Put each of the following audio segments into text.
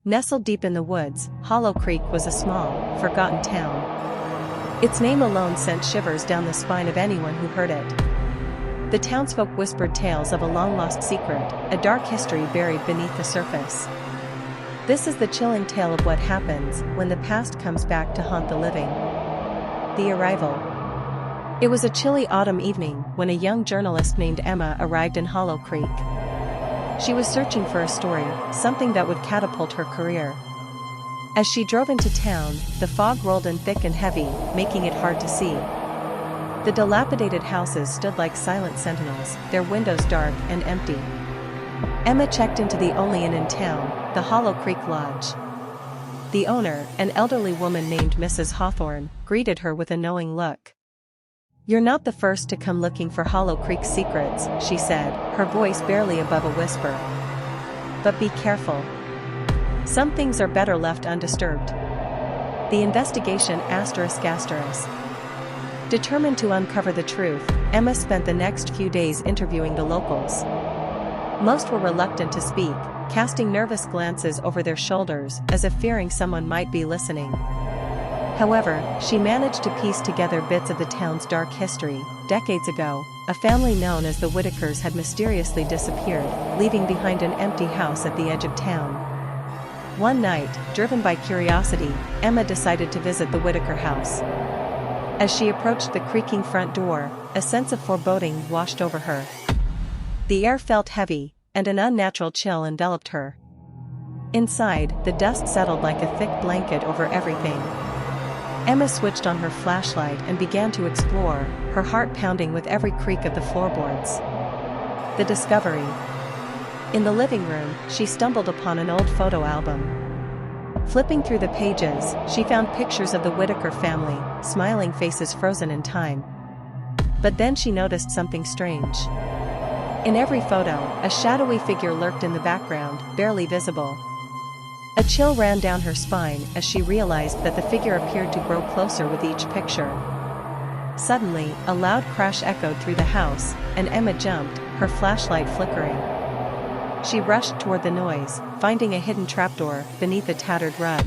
Nestled deep in the woods, Hollow Creek was a small, forgotten town. Its name alone sent shivers down the spine of anyone who heard it. The townsfolk whispered tales of a long-lost secret, a dark history buried beneath the surface. This is the chilling tale of what happens when the past comes back to haunt the living. The Arrival. It was a chilly autumn evening when a young journalist named Emma arrived in Hollow Creek. She was searching for a story, something that would catapult her career. As she drove into town, the fog rolled in thick and heavy, making it hard to see. The dilapidated houses stood like silent sentinels, their windows dark and empty. Emma checked into the only inn in town, the Hollow Creek Lodge. The owner, an elderly woman named Mrs. Hawthorne, greeted her with a knowing look. "You're not the first to come looking for Hollow Creek secrets," she said, her voice barely above a whisper. "But be careful. Some things are better left undisturbed." The investigation ***. Determined to uncover the truth, Emma spent the next few days interviewing the locals. Most were reluctant to speak, casting nervous glances over their shoulders as if fearing someone might be listening. However, she managed to piece together bits of the town's dark history. Decades ago, a family known as the Whitakers had mysteriously disappeared, leaving behind an empty house at the edge of town. One night, driven by curiosity, Emma decided to visit the Whitaker house. As she approached the creaking front door, a sense of foreboding washed over her. The air felt heavy, and an unnatural chill enveloped her. Inside, the dust settled like a thick blanket over everything. Emma switched on her flashlight and began to explore, her heart pounding with every creak of the floorboards. The discovery. In the living room, she stumbled upon an old photo album. Flipping through the pages, she found pictures of the Whitaker family, smiling faces frozen in time. But then she noticed something strange. In every photo, a shadowy figure lurked in the background, barely visible. A chill ran down her spine as she realized that the figure appeared to grow closer with each picture. Suddenly, a loud crash echoed through the house, and Emma jumped, her flashlight flickering. She rushed toward the noise, finding a hidden trapdoor beneath a tattered rug.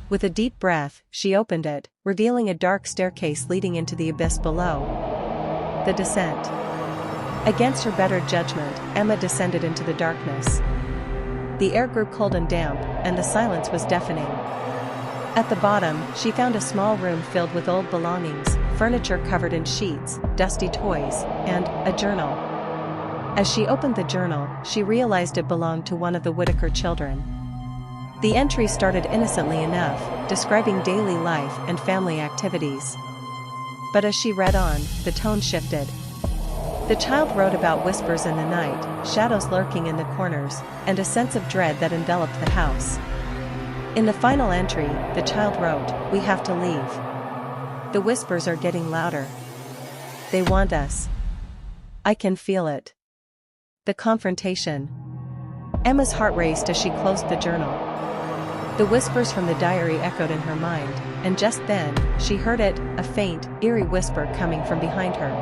With a deep breath, she opened it, revealing a dark staircase leading into the abyss below. The descent. Against her better judgment, Emma descended into the darkness. The air grew cold and damp, and the silence was deafening. At the bottom, she found a small room filled with old belongings, furniture covered in sheets, dusty toys, and a journal. As she opened the journal, she realized it belonged to one of the Whitaker children. The entry started innocently enough, describing daily life and family activities. But as she read on, the tone shifted. The child wrote about whispers in the night, shadows lurking in the corners, and a sense of dread that enveloped the house. In the final entry, the child wrote, "We have to leave. The whispers are getting louder. They want us. I can feel it." The confrontation. Emma's heart raced as she closed the journal. The whispers from the diary echoed in her mind, and just then, she heard it, a faint, eerie whisper coming from behind her.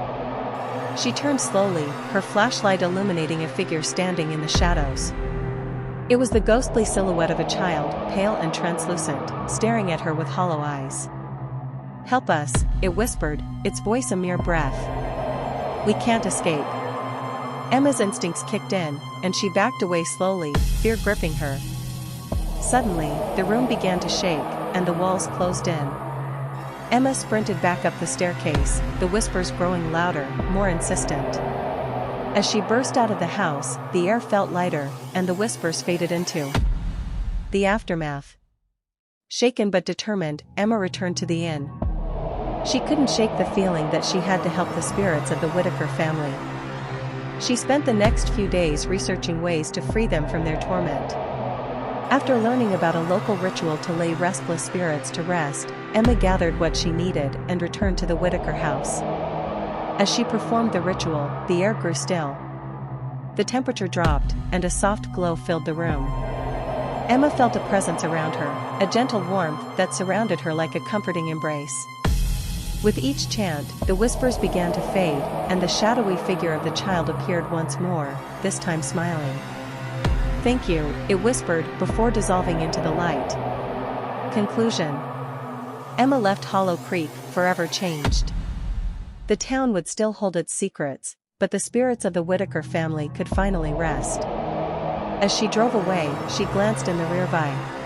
She turned slowly, her flashlight illuminating a figure standing in the shadows. It was the ghostly silhouette of a child, pale and translucent, staring at her with hollow eyes. "Help us," it whispered, its voice a mere breath. "We can't escape." Emma's instincts kicked in, and she backed away slowly, fear gripping her. Suddenly, the room began to shake, and the walls closed in. Emma sprinted back up the staircase, the whispers growing louder, more insistent. As she burst out of the house, the air felt lighter, and the whispers faded into the aftermath. Shaken but determined, Emma returned to the inn. She couldn't shake the feeling that she had to help the spirits of the Whitaker family. She spent the next few days researching ways to free them from their torment. After learning about a local ritual to lay restless spirits to rest, Emma gathered what she needed and returned to the Whitaker house. As she performed the ritual, the air grew still. The temperature dropped, and a soft glow filled the room. Emma felt a presence around her, a gentle warmth that surrounded her like a comforting embrace. With each chant, the whispers began to fade, and the shadowy figure of the child appeared once more, this time smiling. Thank you, it whispered before dissolving into the light. Conclusion. Emma left Hollow Creek forever changed. The town would still hold its secrets, but the spirits of the Whitaker family could finally rest. As she drove away, she glanced in the rearview.